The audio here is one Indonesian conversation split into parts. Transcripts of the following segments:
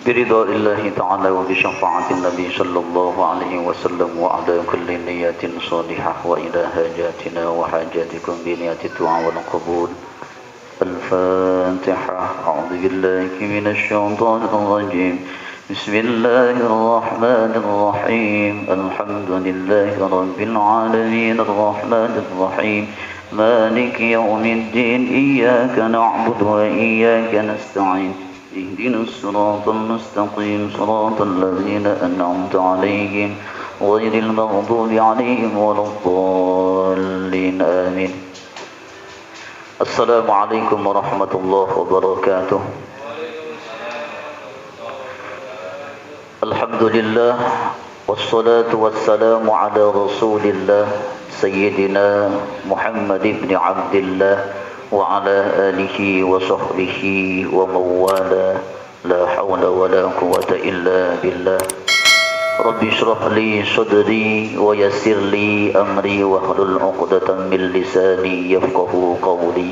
برضا الله تعالى وبشفاعة النبي صلى الله عليه وسلم وعلى كل نية صالحة وإلى حاجاتنا وحاجاتكم بنية الدعاء والقبول. الفاتحة. أعوذ بالله من الشيطان الرجيم. بسم الله الرحمن الرحيم. الحمد لله رب العالمين الرحمن الرحيم مالك يوم الدين إياك نعبد وإياك نستعين اهدنا الصراط المستقيم صراط الذين أنعمت عليهم غير المغضوب عليهم ولا الضالين آمين. السلام عليكم ورحمة الله وبركاته. الحمد لله والصلاة والسلام على رسول الله سيدنا محمد بن عبد الله وعلى آله وصحبه ومن والاه لا حول ولا قوة إلا بالله. رب اشرح لي صدري ويسر لي أمري واحلل عقدة من لساني يفقه قولي.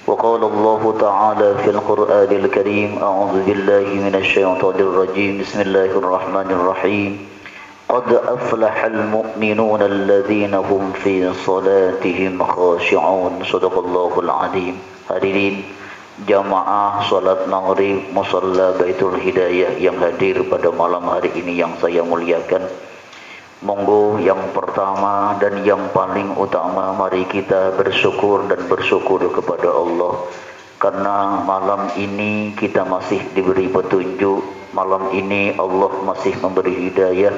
وقال الله تعالى في القرآن الكريم أعوذ بالله من الشيطان الرجيم بسم الله الرحمن الرحيم قد أفلح المؤمنون الذين هم في صلاتهم خاشعون. صدق الله العظيم. Hadirin jamaah salat maghrib musalla Baitul Hidayah yang hadir pada malam hari ini yang saya muliakan, monggo yang pertama dan yang paling utama mari kita bersyukur dan bersyukur kepada Allah karena malam ini kita masih diberi petunjuk. Malam ini Allah masih memberi hidayah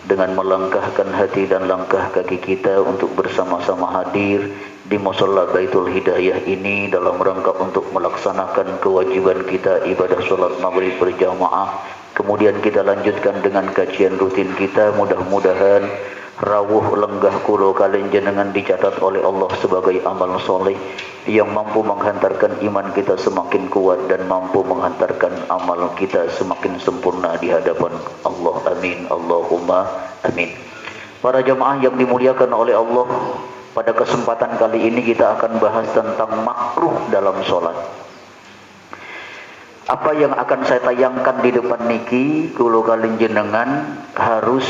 dengan melangkahkan hati dan langkah kaki kita untuk bersama-sama hadir di musalla Baitul Hidayah ini dalam rangka untuk melaksanakan kewajiban kita ibadah salat maghrib berjamaah. Kemudian kita lanjutkan dengan kajian rutin kita. Mudah-mudahan rawuh lenggah kulo kalian jenengan dicatat oleh Allah sebagai amal soleh yang mampu menghantarkan iman kita semakin kuat dan mampu menghantarkan amal kita semakin sempurna di hadapan Allah. Amin. Allahumma amin. Para jamaah yang dimuliakan oleh Allah, pada kesempatan kali ini kita akan bahas tentang makruh dalam sholat. Apa yang akan saya tayangkan di depan niki kulo kalin jenengan harus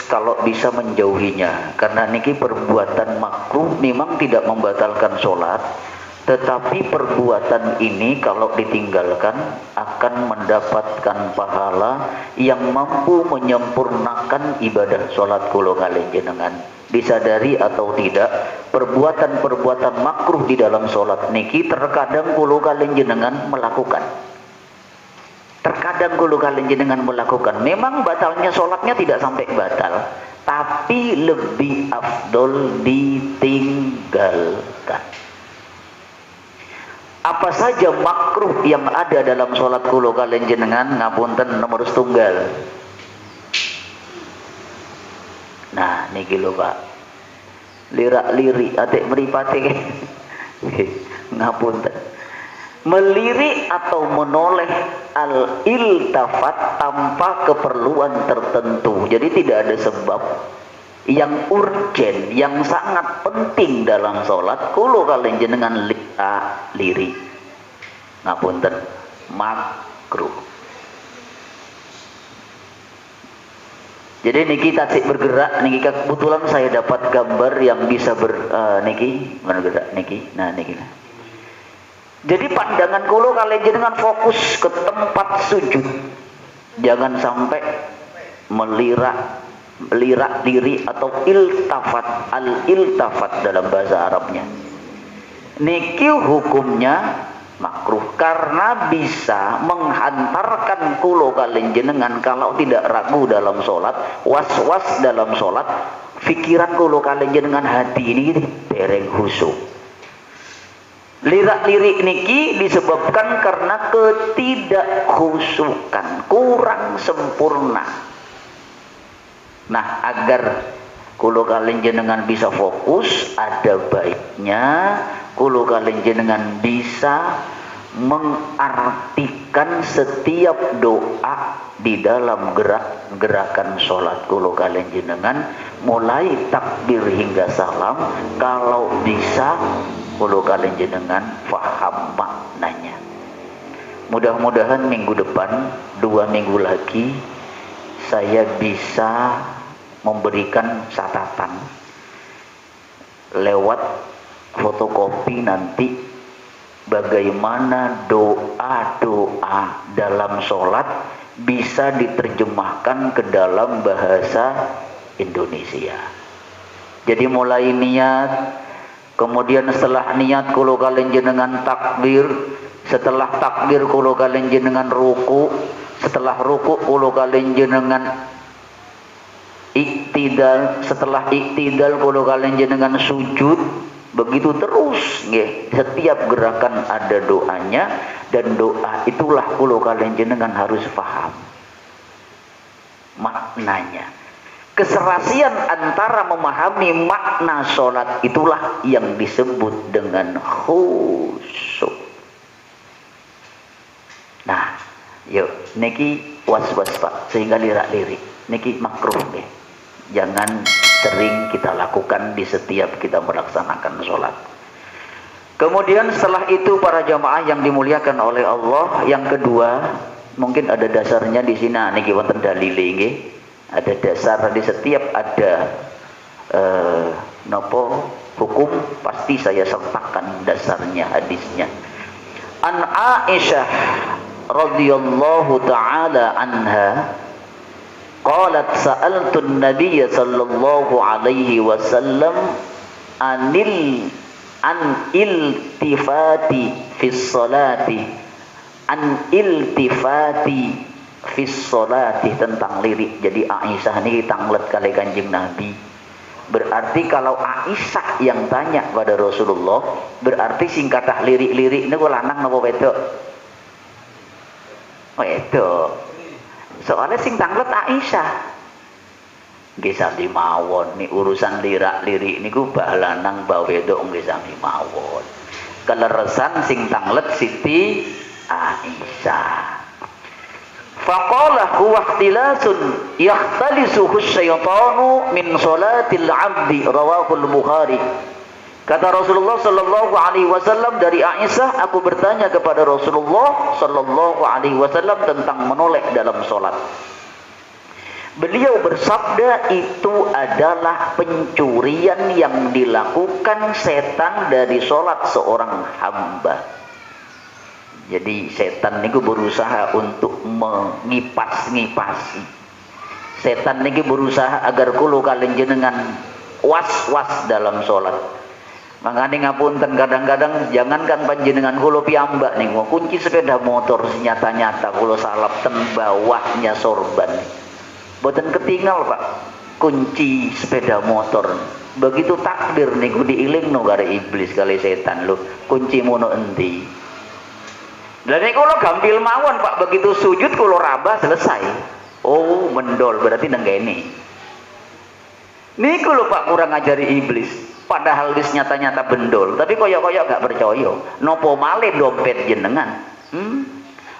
kalau bisa menjauhinya, karena niki perbuatan makruh memang tidak membatalkan sholat, tetapi perbuatan ini kalau ditinggalkan akan mendapatkan pahala yang mampu menyempurnakan ibadah sholat kulo kalin jenengan. Disadari atau tidak, perbuatan-perbuatan makruh di dalam sholat niki terkadang kulo kalin jenengan melakukan. Terkadang kulo kalian jenengan melakukan. Memang batalnya sholatnya tidak sampai batal, tapi lebih afdol ditinggalkan. Apa saja makruh yang ada dalam sholat kulo kalian jenengan? Ngapunten nomor setunggal. Nah, niki lho Pak. Lirak-lirik atik mripate ngapunten. Melirik atau menoleh al-iltafat tanpa keperluan tertentu. Jadi tidak ada sebab yang urgen, yang sangat penting dalam sholat. Kulo kalian jenengan lirik, ngapunten, makruh. Jadi niki tasik bergerak, niki kebetulan saya dapat gambar yang bisa niki bergerak niki. Nah niki lah. Jadi pandangan kulo kalian jenengan fokus ke tempat sujud. Jangan sampai melirak diri atau iltafat, al-iltafat dalam bahasa Arabnya. Niki hukumnya makruh karena bisa menghantarkan kulo kalian jenengan kalau tidak ragu dalam sholat, was-was dalam sholat, pikiran kulo kalian jenengan hati ini dereng khusyuk. Lirak-lirik niki disebabkan karena ketidakkhusyukan, kurang sempurna. Nah, agar kulo kalian jenengan bisa fokus, ada baiknya kulo kalian jenengan bisa mengartikan setiap doa di dalam gerakan sholat kulo kalian jenengan, mulai takbir hingga salam. Kalau bisa kulo kalian jenengan faham maknanya. Mudah-mudahan minggu depan, 2 minggu lagi, saya bisa memberikan catatan lewat fotokopi nanti bagaimana doa-doa dalam sholat bisa diterjemahkan ke dalam bahasa Indonesia. Jadi mulai niat, kemudian setelah niat kulo kalian jenengan takbir, setelah takbir kulo kalian jenengan ruku, setelah ruku kulo kalian jenengan iktidal, setelah iktidal kulo kalian jenengan sujud, begitu terus nggih. Setiap gerakan ada doanya, dan doa itulah kulo kalian jenengan harus paham maknanya. Keserasian antara memahami makna sholat itulah yang disebut dengan khusyuk. Nah, yuk niki was-was Pak, sehingga lirak-lirik niki makruh deh. Jangan sering kita lakukan di setiap kita melaksanakan sholat. Kemudian setelah itu para jamaah yang dimuliakan oleh Allah, yang kedua mungkin ada dasarnya di sini. Niki wonten dalile nggih. Ada dasar di setiap ada nopo hukum pasti saya sertakan dasarnya hadisnya. An Aisyah radhiyallahu taala anha qalat sa'altu an-nabiy sallallahu alaihi wasallam an iltifati fi sholati tentang lirik. Jadi Aisyah ini tanglet kali Kanjeng Nabi. Berarti kalau Aisyah yang tanya pada Rasulullah, berarti singkatah lirik-lirik niku lanang napa wedok? Wedok. Soalnya sing tanglet Aisyah. Nggih sami mawon, nih urusan lirak-lirik niku bah lanang bah wedok nggih sami mawon. Keleresan sing tanglet Siti Aisyah. Faqala huwa ikhtilasun yakhtalisuhu syaitanu min salatil abdi, rawahul Bukhari. Kata Rasulullah sallallahu alaihi wasallam dari Aisyah, aku bertanya kepada Rasulullah sallallahu alaihi wasallam tentang menoleh dalam salat. Beliau bersabda, itu adalah pencurian yang dilakukan setan dari salat seorang hamba. Jadi setan niku berusaha untuk mengipas-ngipasi. Setan niku berusaha agar kulo kalian jenengan was-was dalam salat. Makanya ngapunten kadang-kadang jangankan panjenengan kulo piyambak nih, kunci sepeda motor nyata-nyata kulo salap ten bawahnya sorban. Boten ketinggal Pak, kunci sepeda motor. Begitu takbir niku diilingno karo iblis kali setan lho, kunci mono endi. Lah niku kulo gampil mawon Pak, begitu sujud kulo rabah selesai. Oh, mendol berarti nenggeni. Niku lho Pak kurang ngajari iblis. Padahal wis nyata-nyata bendol, tapi koyok-koyok gak percaya. Nopo malih dompet jenengan?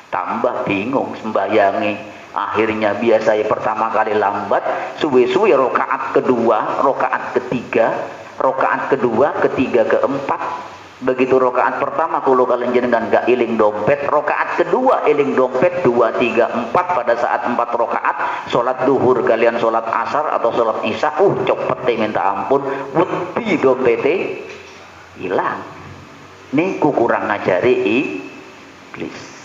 Tambah bingung sembayangi. Akhirnya biasa pertama kali lambat, suwe-suwe rokaat kedua, rokaat ketiga, rokaat kedua, ketiga, keempat. Begitu rokaat pertama kulo kalian jenengan gak iling dompet, rokaat kedua iling dompet 2, 3, 4. Pada saat 4 rokaat sholat duhur kalian sholat asar atau sholat isya, cepet minta ampun, wedi dompete hilang. Niku kurang ngajari iblis.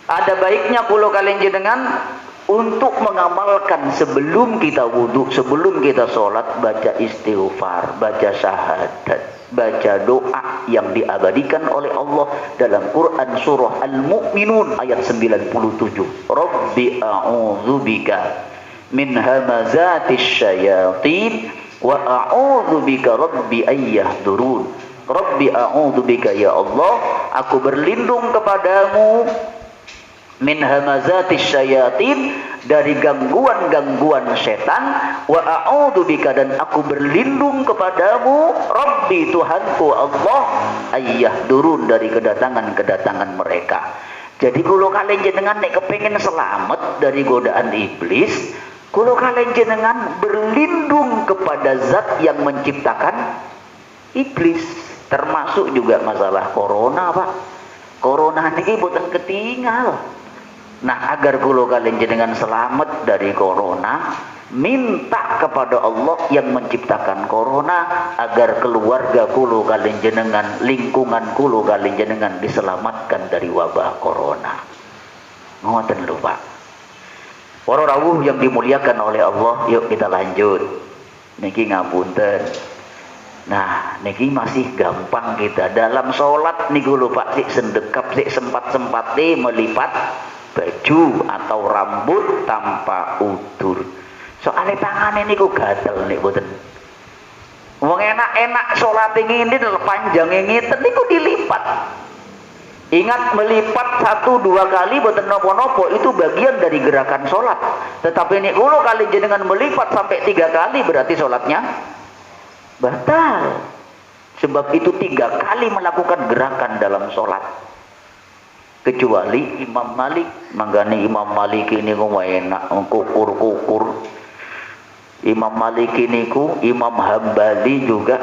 Ada baiknya kulo kalian jenengan untuk mengamalkan sebelum kita wudhu, sebelum kita sholat, baca istighfar, baca syahadat, baca doa yang diabadikan oleh Allah dalam Quran surah Al-Mu'minun ayat 97. Rabbi a'udzubika min hamazatis syayatin wa a'udzubika rabbi ayyahdurun. Rabbi a'udzubika, ya Allah, aku berlindung kepadamu min hamazatis syayatin, dari gangguan-gangguan setan, wa a'udzubika, dan aku berlindung kepadamu, Rabbi, Tuhanku Allah, ayyahdurun, dari kedatangan-kedatangan mereka. Jadi kalau kalian jenengan nek kepengin selamat dari godaan iblis, kalau kalian jenengan berlindung kepada zat yang menciptakan iblis, termasuk juga masalah corona Pak. Corona niki boten ketinggal. Nah, agar kula kalian jenengan selamat dari corona, minta kepada Allah yang menciptakan corona agar keluarga kula kalian jenengan, lingkungan kula kalian jenengan diselamatkan dari wabah corona. Ngoten lho Pak. Para rawuh yang dimuliakan oleh Allah, yuk kita lanjut. Niki ngapunten. Nah, niki masih gampang kita dalam sholat niku lho Pak, sik sendekap, sik sempat-sempate melipat baju atau rambut tanpa udur. Soalnya tangannya niku gatel nih boten. Wong enak-enak sholat ngene panjangnya ngeten niku dilipat. Ingat, melipat 1-2 kali boten nopo-nopo itu bagian dari gerakan sholat. Tetapi ini kalau kali jenengan melipat sampai 3 kali berarti sholatnya batal. Sebab itu 3 kali melakukan gerakan dalam sholat. Kecuali Imam Malik, manggani Imam Malik ini ku enak kukur-kukur. Imam Malik ini ku, Imam Hambali juga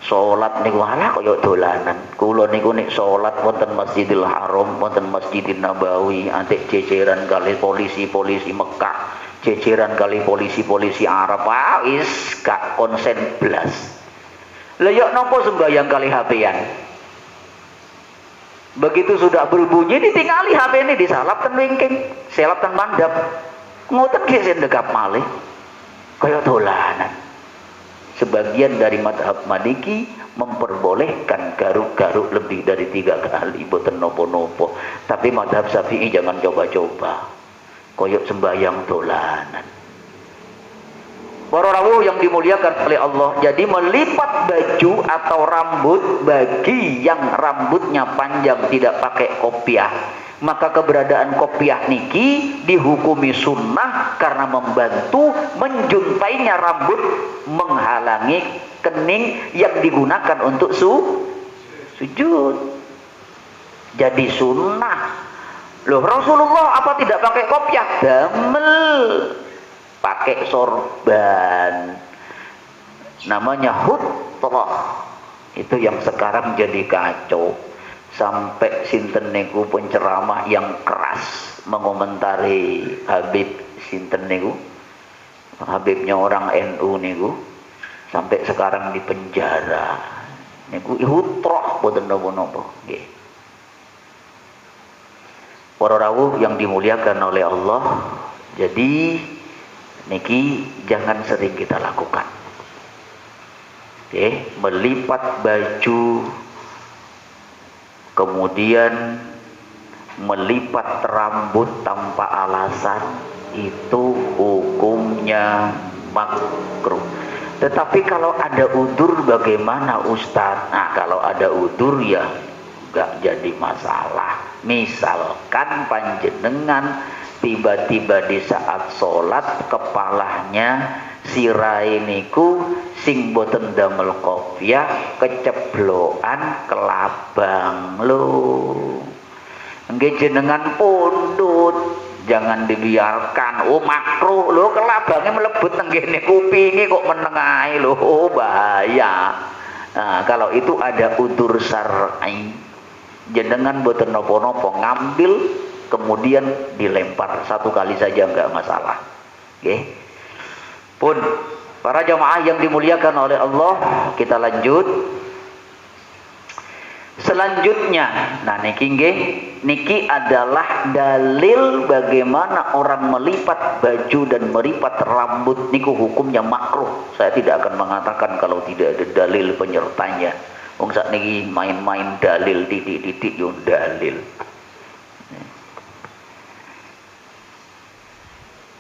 sholat niku halah kaya dolanan. Kula niku nek sholat wonten Masjidil Haram, wonten Masjidil Nabawi, antek ceceran kali polisi-polisi Mekah, ceceran kali polisi-polisi Arab, wis gak konsen blas. Lah yo napa sembayang kali HP-an? Begitu sudah berbunyi ditingali HP ini disalap ten wingking, selap ten mandap. Ngoten ki sendekap malih. Kaya dolanan. Sebagian dari madhab Maliki memperbolehkan garuk-garuk lebih dari 3 kali boten nopo-nopo. Tapi madhab Syafi'i jangan coba-coba. Koyok sembahyang dolanan. Para rawuh yang dimuliakan oleh Allah, jadi melipat baju atau rambut bagi yang rambutnya panjang tidak pakai kopiah, maka keberadaan kopiah niki dihukumi sunnah karena membantu menjuntainya rambut, menghalangi kening yang digunakan untuk sujud. Jadi sunnah. Loh, Rasulullah apa tidak pakai kopiah? Damel pakai sorban, namanya hutrah. Itu yang sekarang jadi kacau. Sampai sinten niku penceramah yang keras mengomentari Habib sinten niku, Habibnya orang NU niku, sampai sekarang di penjara niku hutrah boten napa-napa nggih. Para rawuh yang dimuliakan oleh Allah, jadi niki jangan sering kita lakukan. Melipat baju, kemudian melipat rambut tanpa alasan, itu hukumnya makruh. Tetapi kalau ada udzur bagaimana Ustaz? Nah, kalau ada udzur ya enggak jadi masalah. Misalkan panjenengan tiba-tiba di saat sholat kepalanya sirai niku sing boten damel kopiah keceblokan kelabang lho. Nggih jenengan pundhut, jangan dibiarkan. Oh makruh lho, kelabangnya melebut nang kene kupinge kok meneng ae lho, bahaya. Nah, kalau itu ada udzur syar'i, jenengan boten napa-napa ngambil kemudian dilempar 1 kali saja enggak masalah. Oke. Pun para jamaah yang dimuliakan oleh Allah, kita lanjut. Selanjutnya, nah niki nggih, niki adalah dalil bagaimana orang melipat baju dan melipat rambut niku hukumnya makruh. Saya tidak akan mengatakan kalau tidak ada dalil penyertanya. Wong sak niki main-main dalil titik-titik yo dalil.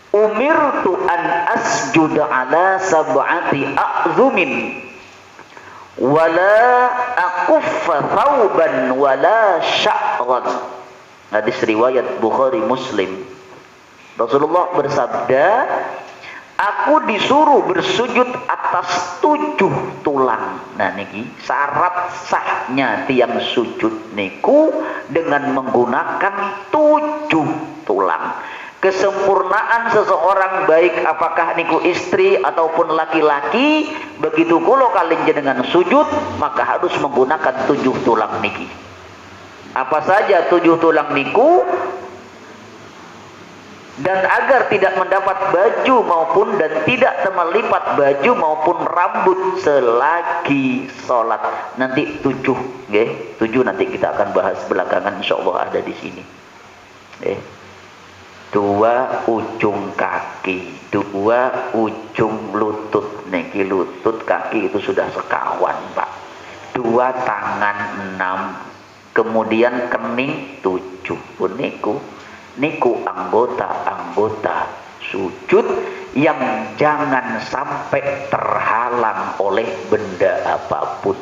Umirtu an asjuda ala sab'ati a'zumin wala akuffa thawban wala sya'ran. Hadis riwayat Bukhari Muslim. Rasulullah bersabda, aku disuruh bersujud atas 7 tulang. Nah niki syarat sahnya tiang sujud niku dengan menggunakan 7 tulang. Kesempurnaan seseorang baik apakah niku istri ataupun laki-laki, begitu kula kalih jenengan sujud maka harus menggunakan 7 tulang niki. Apa saja 7 tulang niku, dan agar tidak mendapat baju maupun dan tidak melipat baju maupun rambut selagi sholat. Nanti 7, nggih. 7 nanti kita akan bahas belakangan, insyaallah ada di sini. 2 ujung kaki, 2 ujung lutut. Niki lutut, kaki itu sudah sekawan, Pak. 2 tangan 6, kemudian kening 7. Pun niku anggota-anggota sujud yang jangan sampai terhalang oleh benda apapun,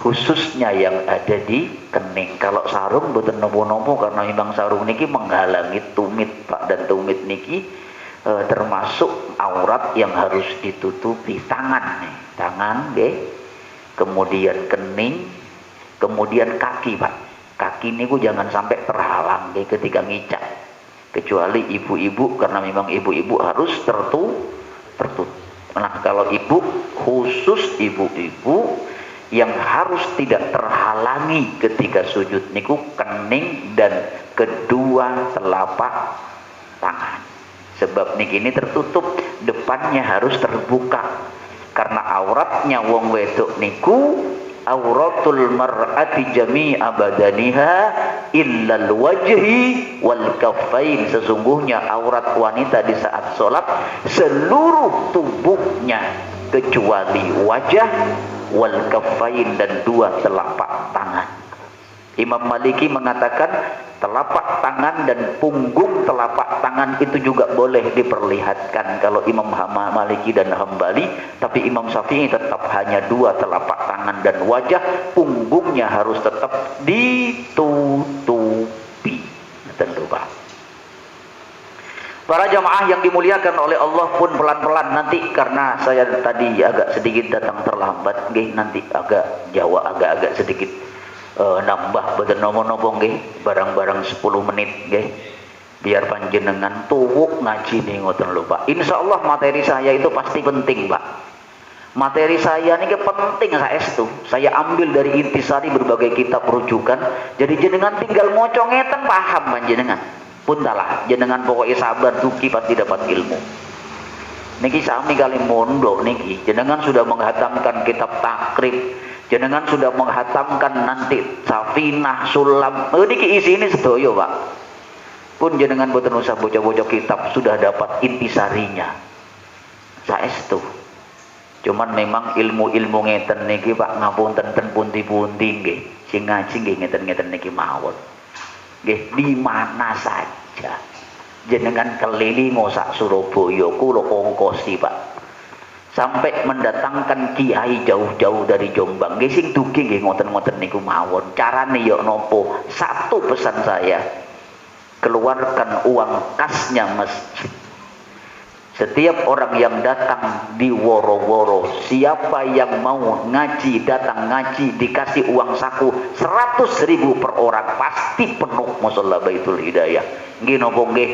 khususnya yang ada di kening. Kalau sarung boten nopo-nopo, karena memang sarung niki menghalangi tumit, Pak, dan tumit niki termasuk aurat yang harus ditutupi. Tangan nih, tangan nggih, kemudian kening, kemudian kaki, Pak. Kaki niku jangan sampai terhalang ketika ngicak, kecuali ibu-ibu, karena memang ibu-ibu harus tertutup. Nah, kalau ibu, khusus ibu-ibu yang harus tidak terhalangi ketika sujud niku kening dan kedua telapak tangan. Sebab niki ini tertutup, depannya harus terbuka, karena auratnya wong wedok niku auratul mar'ati jami'a badaniha illal wajhi wal kaffain. Sesungguhnya aurat wanita di saat sholat seluruh tubuhnya kecuali wajah, wal kaffain, dan 2 telapak tangan. Imam Maliki mengatakan telapak tangan dan punggung telapak tangan itu juga boleh diperlihatkan kalau Imam Maliki dan Hambali, tapi Imam Syafi'i tetap hanya 2 telapak tangan dan wajah, punggungnya harus tetap ditutupi. Tentu, Pak. Para jamaah yang dimuliakan oleh Allah pun pelan-pelan nanti, karena saya tadi agak sedikit datang terlambat, nanti agak Jawa agak sedikit nambah boten nopo-nopo nggih, barang-barang 10 menit nggih, biar panjenengan tuwuk ngaji nih ngoten lho, Pak. Insyaallah materi saya itu pasti penting, Pak. Materi saya ini penting saestu. Saya ambil dari intisari berbagai kitab rujukan. Jadi jenengan tinggal moco ngeten paham panjenengan. Pun talah, jenengan pokoknya sabar duki pasti dapat ilmu. Niki sami kali mondok niki, jenengan sudah menghatamkan kitab takrib, jenengan sudah menghatamkan nanti Safinah, Sulam, niki isi ini sedoyo, Pak. Pun jenengan boten usah bocah-bocah kitab, sudah dapat intisarinya. Saestu. Cuman memang ilmu-ilmu ngeten niki, Pak, ngapunten ten punti-punti nggih. Sing ngaji nggih ngeten-ngeten niki mawon. Nggih, di mana saja jenengan keliling sak Surabaya kula ongkosi, Pak. Sampai mendatangkan kiai jauh-jauh dari Jombang. Nggih sing dugi nggih ngoten-ngoten niku mawon. Carane ya nopo? Satu pesan saya. Keluarkan uang kasnya masjid. Setiap orang yang datang di woro-woro, siapa yang mau ngaji, datang ngaji, dikasih uang saku 100.000 per orang, pasti penuh mushola Baitul Hidayah. Nggih napa nggih?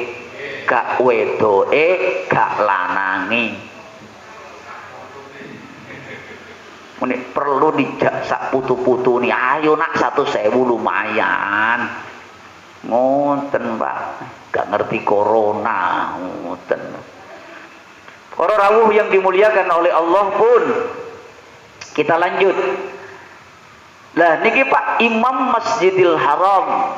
Gak wedoke, gak lanangi. Ini perlu dijak sak putu-putu nih. Ayo nak 1.000 lumayan. Ngoten, Pak. Gak ngerti corona, ngoten. Para rawuh yang dimuliakan oleh Allah pun, kita lanjut. Lah niki Pak, Imam Masjidil Haram.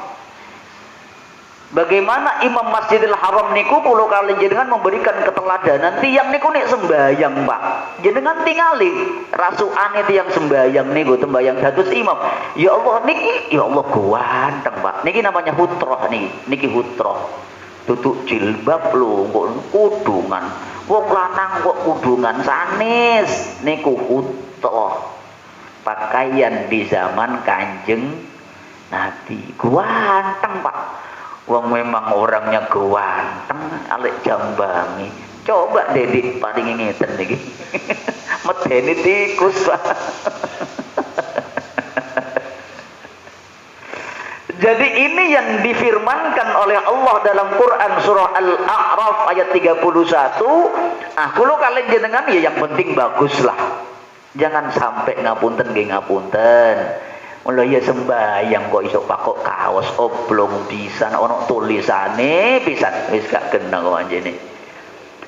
Bagaimana Imam Masjidil Haram niku kula kali jenengan memberikan keteladanan tiyang niku nek sembayang, Pak. Jenengan tingali rasukane tiyang sembayang niku sembayang dados imam. Ya Allah niki, ya Allah ganteng, Pak. Niki namanya hutroh niki hutroh. Tutuk jilbab lho, kok kudungan. Wong lanang kok kudungan sanis niku hutroh. Pakaian di zaman Kanjeng Nabi. Ganteng, Pak. Wong memang orangnya ganteng, alek jambangi. Coba Dedik paling ngeten niki. Medeni tikus, Pak. Jadi ini yang difirmankan oleh Allah dalam Quran surah Al-A'raf ayat 31. Kalau kalian jenengan ya yang penting baguslah. Jangan sampai ngapunten nggih ngapunten. Mula ya sembayang kok iso pakok kaos oblong pisan ana tulisane pisan wis gak kena kok anjene.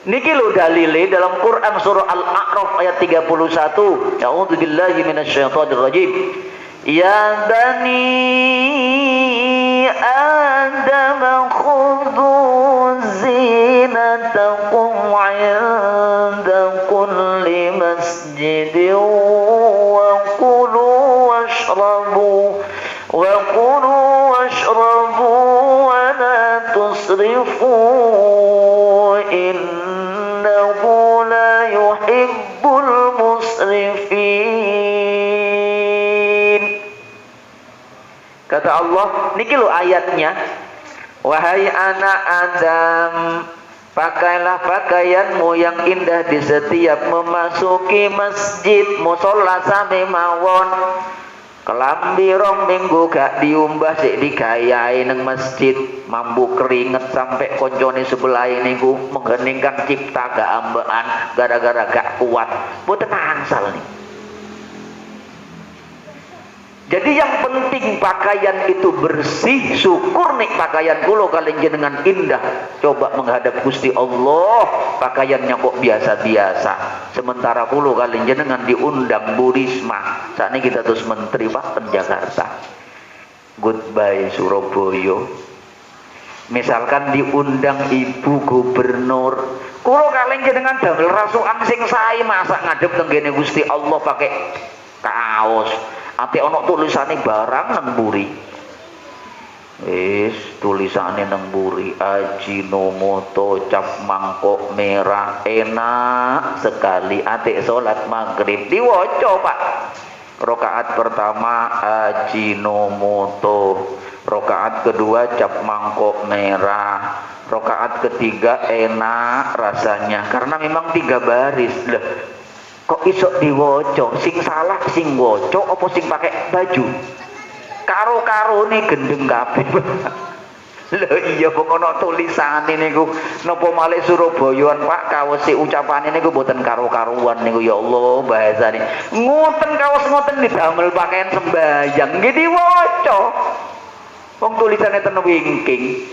Niki lho dalile dalam Quran surah Al-A'raf ayat 31. A'udzubillahi minasyaitonir rajim. Ya bani Adam khudhu zinatakum 'inda kulli masjidin wa kulu washrabu wa la tusrifu innahu la yuhibbul musrifin. Kata Allah, niki lo ayatnya, wahai anak Adam, pakailah pakaianmu yang indah di setiap memasuki masjid, musola sami mawon. Kelambi rong minggu gak diumbah sik digayai nang masjid, mambu keringet sampai koncone sebelah ini ku mengheningkan cipta gak ambaan gara-gara gak kuat. Boten angsal nih. Jadi yang penting pakaian itu bersih, syukur nih pakaian kulo kalian jenengan indah. Coba menghadap Gusti Allah, pakaiannya kok biasa-biasa. Sementara kulo kalian jenengan diundang Bu Risma. Saat ini kita terus menteri Pak Jakarta. Goodbye Surabaya. Misalkan diundang Ibu Gubernur, kulo kalian jenengan damel rasukan sing sae masa ngadep tenggene Gusti Allah pakai kaos. Ate ono tulisane barang nang mburi. Tulisane nang mburi Ajinomoto cap mangkok merah enak sekali. Ate salat maghrib diwaca Pak. Rakaat pertama Ajinomoto, rakaat kedua cap mangkok merah, rakaat ketiga enak rasanya karena memang 3 baris. Lah kok iso diwoco, sing salah sing woco apa sing pakai baju karo-karo nih gendeng kabeh. Lho iya kok ana tulisane niku napa malih Surabayaan Pak kaos ucapane niku mboten karo-karuan niku ya Allah bahasane ngoten kaos ngoten didamel pakaian sembayang nggih diwaca wong tulisane ten wingking.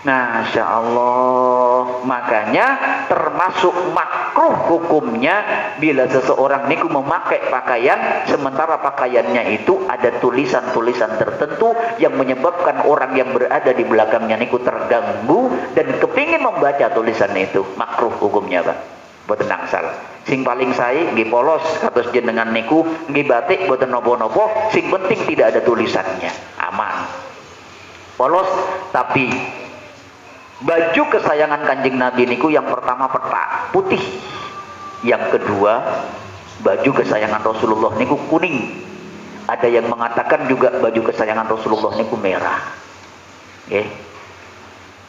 Masya Allah, makanya termasuk makruh hukumnya bila seseorang niku memakai pakaian sementara pakaiannya itu ada tulisan-tulisan tertentu yang menyebabkan orang yang berada di belakangnya niku terganggu dan kepingin membaca tulisan itu. Makruh hukumnya Pak, boten angsal. Sing paling sae nggih polos kados jenengan niku nggih batik boten nopo-nopo, sing penting tidak ada tulisannya, aman. Polos tapi baju kesayangan Kanjeng Nabi niku yang pertama peta putih, yang kedua baju kesayangan Rasulullah niku kuning. Ada yang mengatakan juga baju kesayangan Rasulullah niku merah.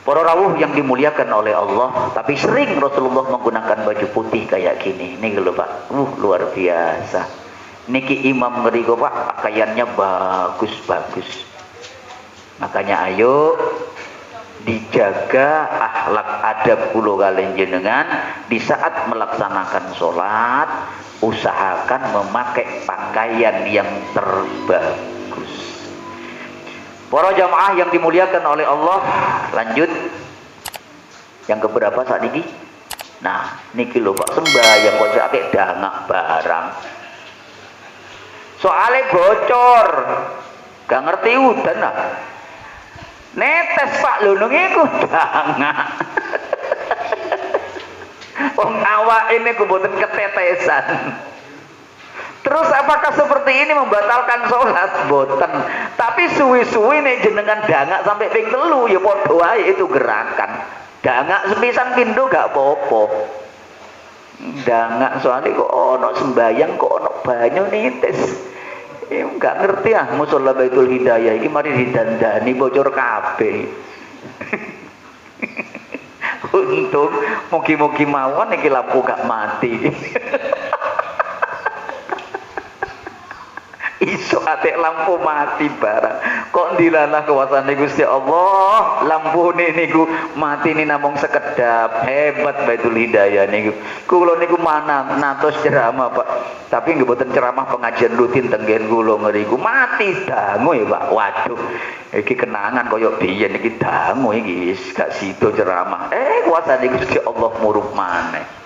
Para rawuh yang dimuliakan oleh Allah, tapi sering Rasulullah menggunakan baju putih kayak gini. Niki lho Pak, luar biasa. Niki imam ngerigo Pak, pakaiannya bagus-bagus. Makanya ayo dijaga akhlak adab kulo kalian jenengan di saat melaksanakan sholat, usahakan memakai pakaian yang terbagus. Para jamaah yang dimuliakan oleh Allah, lanjut yang keberapa saat ini? Nah niki lho Pak, sembahyang kok sak dangak barang soalnya bocor gak ngerti udan lah. Netes Pak lho niku dangak. Wong awak ini kuboten ketetesan. Terus apakah seperti ini membatalkan sholat? Boten. Tapi suwi-suwi nih jenengan dangak sampai ping 3 ya padha wae itu gerakan. Dangak sepisan pindho gak apa-apa. Dangak soalnya kok ono sembayang kok ono banyu nitis. Enggak ngerti musola Baitul Hidayah ini mari didandani bocor kabeh. Untung mugi-mugi mawon iki lampu gak mati. Iso atik lampu mati barang. Kok dilalah kuasane Gusti Allah, lampu niku mati ni namung sekedap. Hebat Baitul Hidayah niku. Kula niku mana natos ceramah, Pak. Tapi nggih boten ceramah pengajian rutin tenggen kula ngriku. Mati dangu ya, Pak. Waduh. Iki kenangan kaya biyen iki dangu iki gak sida ceramah. Kuasane Gusti Allah murup maneh.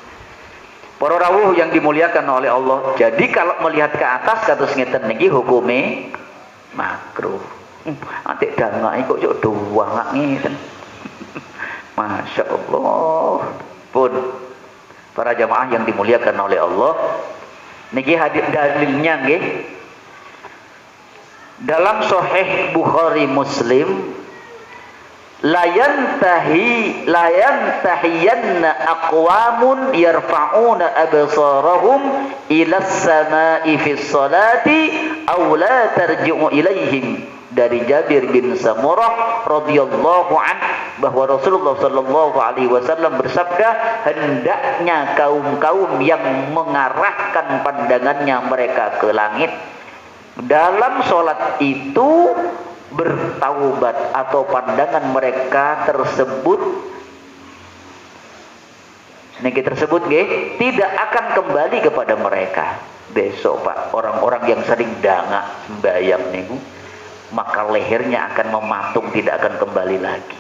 Para rawuh yang dimuliakan oleh Allah. Jadi kalau melihat ke atas kados ngeten niki hukume makruh. Antik dangake kok yo doang ngeten. Masya Allah. Pun para jamaah yang dimuliakan oleh Allah, niki hadis dalilnya nggih. Dalam Sahih Bukhari Muslim, layantahiyanna aqwamun yarfa'una absarahum ila as-sama'i fi sholati aw la tarji'u ilaihim. Dari Jabir bin Samurah radhiyallahu an, bahwa Rasulullah sallallahu alaihi wasallam bersabda, hendaknya kaum-kaum yang mengarahkan pandangannya mereka ke langit dalam sholat itu bertaubat, atau pandangan mereka tersebut niki tersebut nggih tidak akan kembali kepada mereka. Besok Pak, orang-orang yang sering dangak sembahyang niku, maka lehernya akan mematung, tidak akan kembali lagi.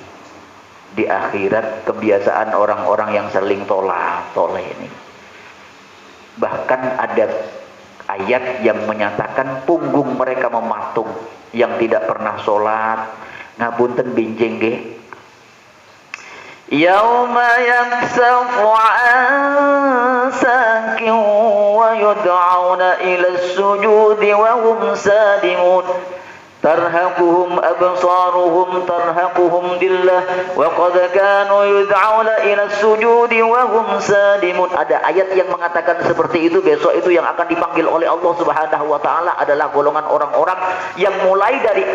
Di akhirat kebiasaan orang-orang yang sering toleh ini. Bahkan ada ayat yang menyatakan punggung mereka mematung, yang tidak pernah sholat. Ngapunten binjing nggih. Yauma yaksafu an sakin wa yud'auna ila sujudi wa hum sadimun. Tarhaquhum absaruhum tarhaquhum dillah wa qad kanu yud'auna ila sujudi wa hum sadimun. Ada ayat yang mengatakan seperti itu. Besok itu yang akan dipanggil oleh Allah Subhanahu wa taala adalah golongan orang-orang yang mulai dari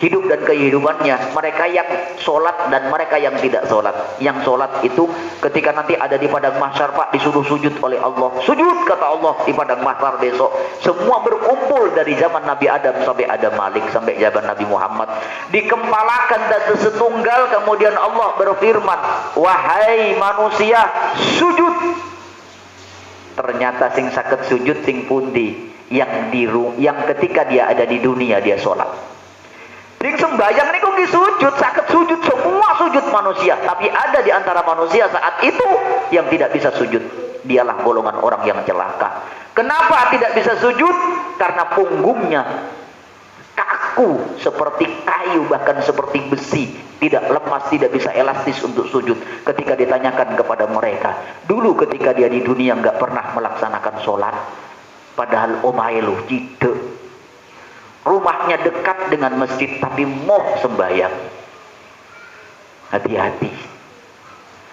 hidup dan kehidupannya, mereka yang sholat dan mereka yang tidak sholat. Yang sholat itu ketika nanti ada di padang mahsyar Pak, disuruh sujud oleh Allah. Sujud kata Allah di padang mahsyar besok. Semua berkumpul dari zaman Nabi Adam sampai Adam Malik sampai zaman Nabi Muhammad. Dikempalakan dan setunggal, kemudian Allah berfirman, wahai manusia, sujud. Ternyata sing sakit sujud sing pundi, yang ketika dia ada di dunia dia sholat. Sing sembahyang niku ki sujud, sakit sujud, semua sujud manusia. Tapi ada di antara manusia saat itu yang tidak bisa sujud. Dialah golongan orang yang celaka. Kenapa tidak bisa sujud? Karena punggungnya kaku seperti kayu, bahkan seperti besi, tidak lemas, tidak bisa elastis untuk sujud. Ketika ditanyakan kepada mereka, dulu ketika dia di dunia nggak pernah melaksanakan sholat, padahal omailu tidak. Rumahnya dekat dengan masjid, tapi moh sembahyang. Hati-hati.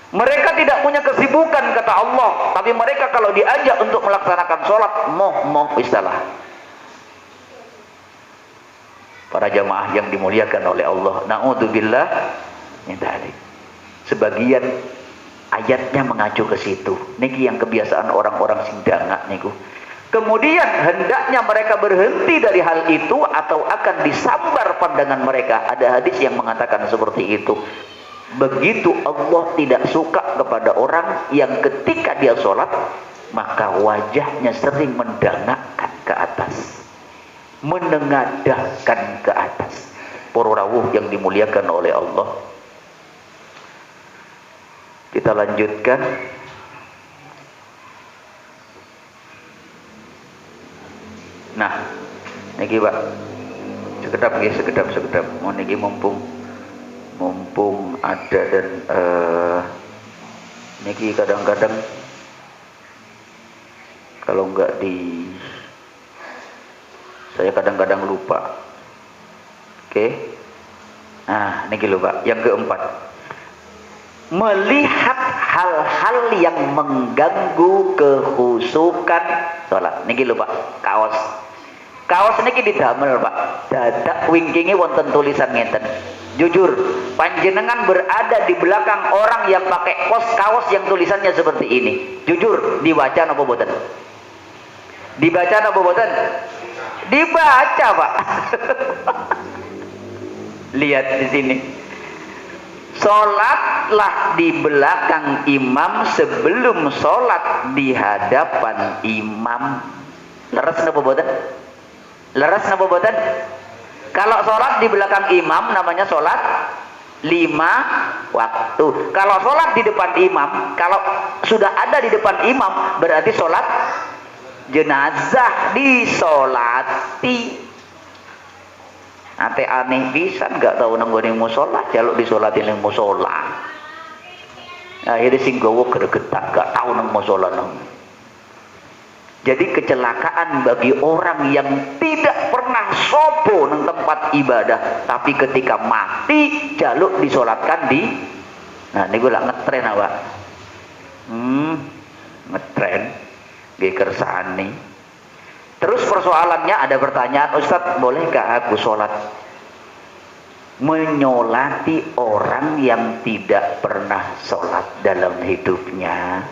Mereka tidak punya kesibukan kata Allah, tapi mereka kalau diajak untuk melaksanakan sholat, moh istilah. Para jamaah yang dimuliakan oleh Allah, na'udzubillah min dzalik. Sebagian ayatnya mengacu ke situ. Niki yang kebiasaan orang-orang sing dangak niku. Kemudian hendaknya mereka berhenti dari hal itu atau akan disambar pandangan mereka. Ada hadis yang mengatakan seperti itu. Begitu Allah tidak suka kepada orang yang ketika dia sholat, maka wajahnya sering mendangakkan ke atas, menengadahkan ke atas. Para rawuh yang dimuliakan oleh Allah, kita lanjutkan. Nah, niki Pak, sekedap. Mau niki mumpung ada dan niki kadang-kadang kalau enggak saya kadang-kadang lupa. Oke. Nah, niki lho Pak, yang keempat. Melihat hal-hal yang mengganggu kehusukan sholat. Niki lho Pak, kaos niki didamel Pak, dadak wingkinge wonten tulisan ngeten. Jujur, panjenengan berada di belakang orang yang pakai kaos yang tulisannya seperti ini. Jujur, dibaca napa boten? Dibaca napa boten? Dibaca, Pak. Lihat di sini. Sholatlah di belakang imam sebelum sholat di hadapan imam. Leres napa boten? Leres napa boten? Kalau sholat di belakang imam namanya sholat 5 waktu. Kalau sholat di depan imam, kalau sudah ada di depan imam, berarti sholat jenazah disolati. Ate aneh pisan gak tahu nenggone musola, jaluk disolatin ning musola. Akhirnya sing gowo gregetan gak tahu nang musola nang. Jadi kecelakaan bagi orang yang tidak pernah sopo nang tempat ibadah, tapi ketika mati jaluk disolatkan di. Nah niku lak ngetren awak. Ngetren nggih kersane. Terus persoalannya ada pertanyaan, Ustadz, bolehkah aku sholat menyolati orang yang tidak pernah sholat dalam hidupnya?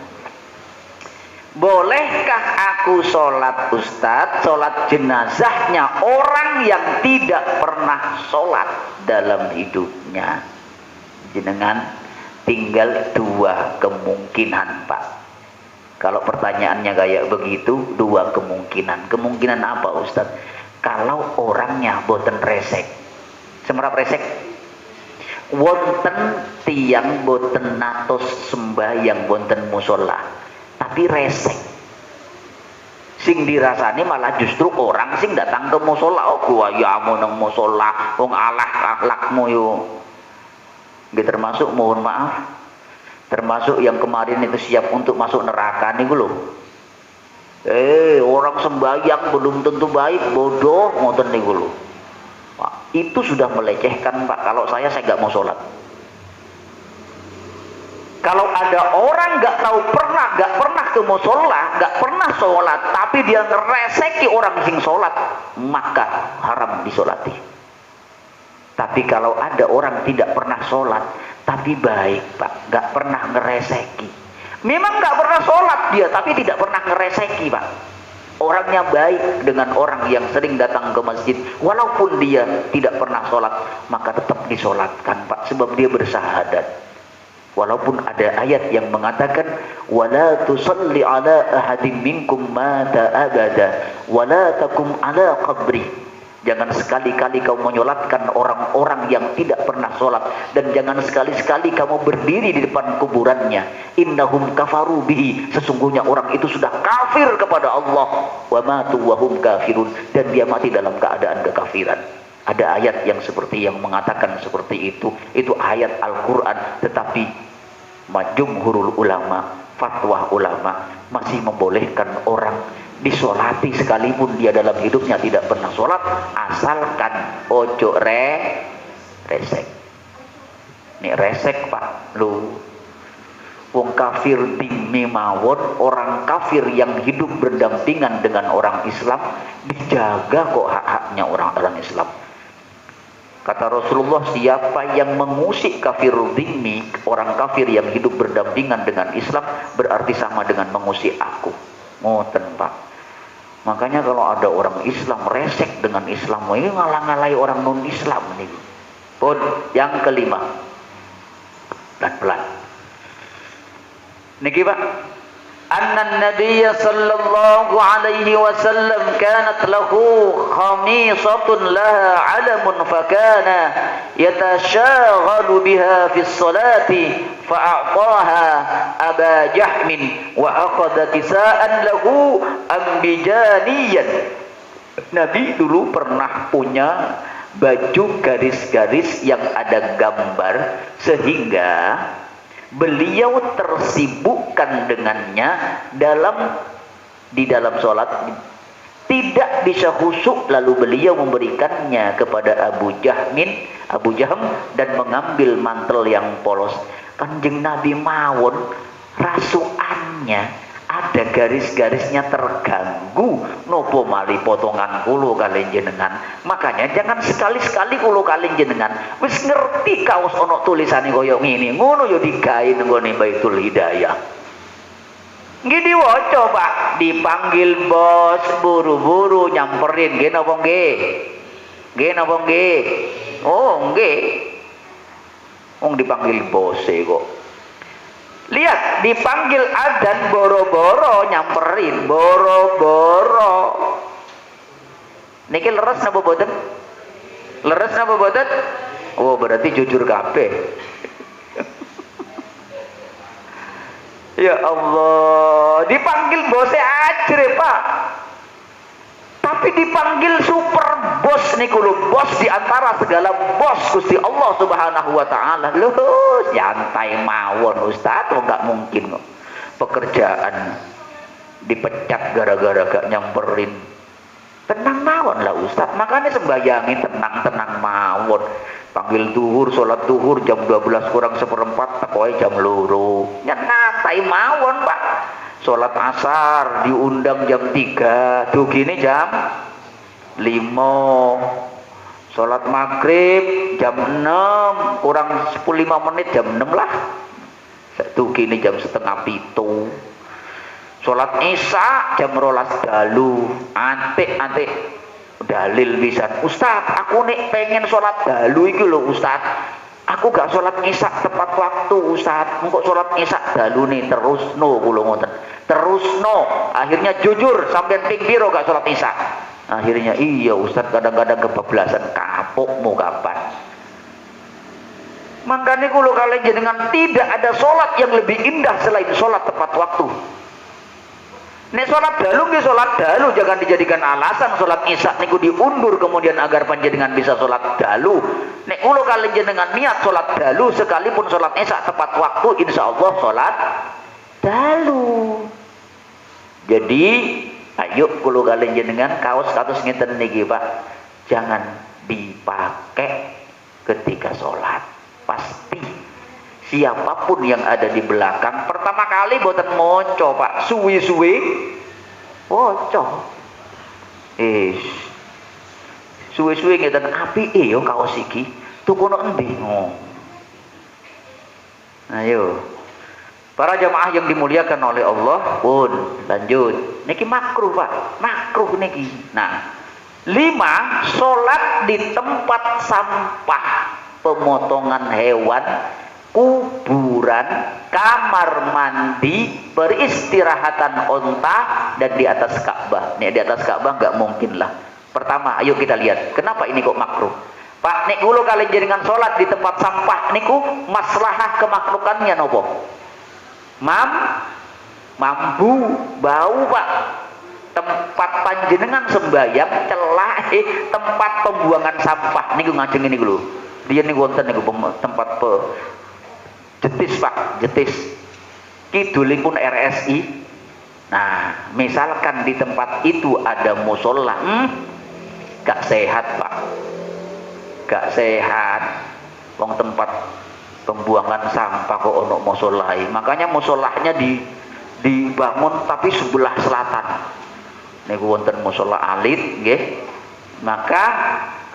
Bolehkah aku sholat, Ustadz, sholat jenazahnya orang yang tidak pernah sholat dalam hidupnya? Jenengan tinggal 2 kemungkinan, Pak. Kalau pertanyaannya kayak begitu, 2 kemungkinan. Kemungkinan apa, Ustaz? Kalau orangnya boten resek. Semerap resek. Wonten tiang boten natos sembahyang wonten musola, tapi resek. Sing dirasani malah justru orang sing datang ke musola. Oh, gua ya mau nang musola, wong alah akhlakmu yo. Nggih termasuk mohon maaf. Termasuk yang kemarin itu siap untuk masuk neraka nih lho. Orang sembahyang belum tentu baik, bodoh ngoten niku lho. Pak, itu sudah melecehkan, Pak. Kalau saya nggak mau sholat. Kalau ada orang nggak pernah ke musola, nggak pernah sholat, tapi dia ngereseki orang sing sholat, maka haram disolati. Tapi kalau ada orang tidak pernah sholat, tapi baik, Pak, nggak pernah ngereseki. Memang nggak pernah sholat dia, tapi tidak pernah ngereseki, Pak. Orangnya baik dengan orang yang sering datang ke masjid, walaupun dia tidak pernah sholat, maka tetap disolatkan, Pak, sebab dia bersahadat. Walaupun ada ayat yang mengatakan, wala tusalli ala ahadin minkum mata abada, wala takum ala qabri. Jangan sekali-kali kamu menyolatkan orang-orang yang tidak pernah sholat, dan jangan sekali-sekali kamu berdiri di depan kuburannya. Innahum kafaru bihi, sesungguhnya orang itu sudah kafir kepada Allah. Wa matu wa hum kafirun, dan dia mati dalam keadaan kekafiran. Ada ayat yang seperti yang mengatakan seperti itu ayat Al-Quran, tetapi jumhurul ulama, fatwa ulama masih membolehkan orang disolati sekalipun dia dalam hidupnya tidak pernah sholat, asalkan ojo resek. Nih resek, Pak, lu wong kafir dimi mawon, orang kafir yang hidup berdampingan dengan orang Islam dijaga kok hak-haknya orang Islam. Kata Rasulullah, siapa yang mengusik kafir dimi, orang kafir yang hidup berdampingan dengan Islam, berarti sama dengan mengusik aku. Ngoten, Pak. Makanya kalau ada orang Islam resek dengan Islam, ini ngalah-ngalahi orang non-Islam nih. Pun yang kelima, pelan-pelan. Niki, Pak. Anna Nabiyya sallallahu alaihi wasallam kanat lahu khamisatun laha 'alamun fakana yatashaghalu biha fi sholati fa'ataha Aba Jahmin wa akhadha kisaan lahu ambijaniyan. Nabi dulu pernah punya baju garis-garis yang ada gambar, sehingga beliau tersibukkan dengannya di dalam sholat, tidak bisa khusyuk, lalu beliau memberikannya kepada Abu Jahm dan mengambil mantel yang polos. Kanjeng Nabi mawon rasukannya ada garis-garisnya terganggu, nopo mali potongan kulo kalian jenengan. Makanya jangan sekali-sekali kulo kalian jenengan wis ngerti kaos ono tulisane koyo ngene, ngono yo digawe nggone Baitul Hidayah. Nggih diwaca, Pak. Dipanggil bos buru-buru nyamperin. Nggih napa nggih? Nggih napa nggih? Oh, nggih. Wong dipanggil bos kok. Lihat, dipanggil adzan boro-boro nyamperin, boro-boro. Niki leres napa boten? Leres napa boten? Oh, berarti jujur kabeh. Ya Allah, dipanggil bosnya ajre, Pak. Tapi dipanggil super bos niku lho, bos di antara segala bos Gusti Allah Subhanahu wa taala. Loh, santai mawon Ustaz, enggak mungkin kok. Pekerjaan dipecat gara-gara gak nyamperin. Tenang mawon lah Ustaz, makanya sembayangi tenang-tenang mawon. Panggil duhur, sholat duhur jam 12 kurang seperempat, takoy jam loro. Nyantai mawon, Pak. Sholat asar diundang jam 3, dugine jam 5. Sholat maghrib jam 6 kurang 15 menit, jam 6 lah. Dugine jam setengah 7. Sholat isya jam 12 dalu. Antik dalil bisa, Ustaz, aku nek pengen sholat dalu iki lho Ustaz, aku gak sholat isya tepat waktu Ustaz, engkau sholat isya dalu nih terus no kula ngoten, terus no, akhirnya jujur sampean ping piro gak sholat isya, akhirnya iya Ustaz kadang-kadang kebablasan, kapokmu kapan. Makanya kula kalian jenengan tidak ada sholat yang lebih indah selain sholat tepat waktu. Nek sholat dalu nggih sholat dalu, jangan dijadikan alasan sholat isya niku diundur kemudian agar panjenengan bisa sholat dalu. Nek kula kalian jenengan niat sholat dalu sekalipun sholat isya tepat waktu, insya Allah sholat dalu. Jadi ayo kula kalian jenengan kaos-kaos ngeten niki Pak, jangan dipakai ketika sholat. Pasti siapapun yang ada di belakang pertama kali boten moco Pak, suwi-suwi moco. Suwi-suwi ngeten apike yo kaos iki, tukono endi? Ayo. Para jamaah yang dimuliakan oleh Allah, pun lanjut. Niki makruh Pak, makruh niki. Nah, 5, sholat di tempat sampah, pemotongan hewan, kuburan, kamar mandi, peristirahatan onta, dan di atas Ka'bah. Nih di atas Ka'bah nggak mungkin lah. Pertama, ayo kita lihat kenapa ini kok makruh. Pak, nek kula kalian jenengan sholat di tempat sampah niku maslahah kemakrukannya nopo? Mambu bau Pak. Tempat panjenengan sembayang celah tempat pembuangan sampah niku ngajeng ini dulu. Dia niku wonten niku tempat jetis Pak, jetis kidulipun RSI. Nah, misalkan di tempat itu ada musola, gak sehat Pak, gak sehat. Wong tempat pembuangan sampah kok ono musolai, makanya musolahnya dibangun tapi sebelah selatan. Niku wonten musola alit, nggih. Maka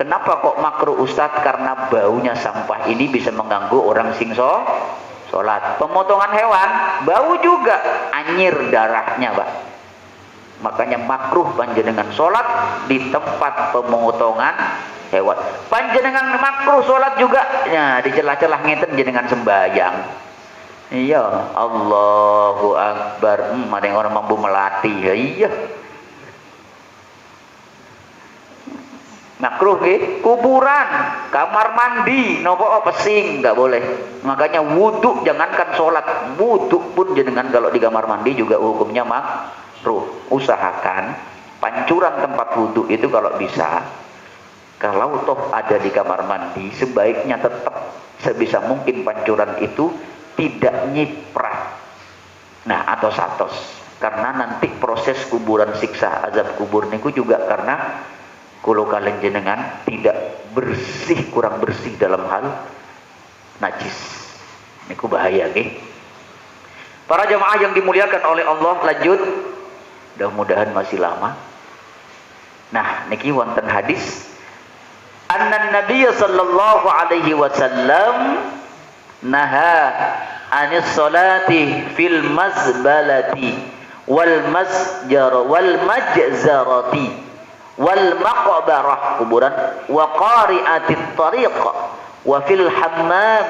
kenapa kok makruh Ustadz? Karena baunya sampah ini bisa mengganggu orang sing sholat. Pemotongan hewan bau juga, anyir darahnya Pak. Makanya makruh panjenengan sholat di tempat pemotongan hewan. Panjenengan makruh sholat juga ya di celah-celah ngeten jenengan sembahyang. Iya, Allahu Akbar. Ada yang orang mampu melatih ya, iya. Makruh nggih, kuburan, kamar mandi, nopo pesing nggak boleh. Makanya wudhu, jangankan sholat, wudhu pun jenengan kalau di kamar mandi juga hukumnya makruh. Usahakan pancuran tempat wudhu itu kalau bisa, kalau toh ada di kamar mandi, sebaiknya tetap sebisa mungkin pancuran itu tidak nyiprat. Nah, atau satos, karena nanti proses kuburan siksa azab kubur niku juga karena kalau kalian jenengan tidak bersih, kurang bersih dalam hal najis. Niku bahaya nggih. Para jamaah yang dimuliakan oleh Allah, lanjut. Mudah-mudahan masih lama. Nah, niki wonten hadis anna Nabiy sallallahu alaihi wasallam naha anis salati fil mazbalati wal majzarati wal maqbarah kuburan wa qari'atit tariq wa fil hammam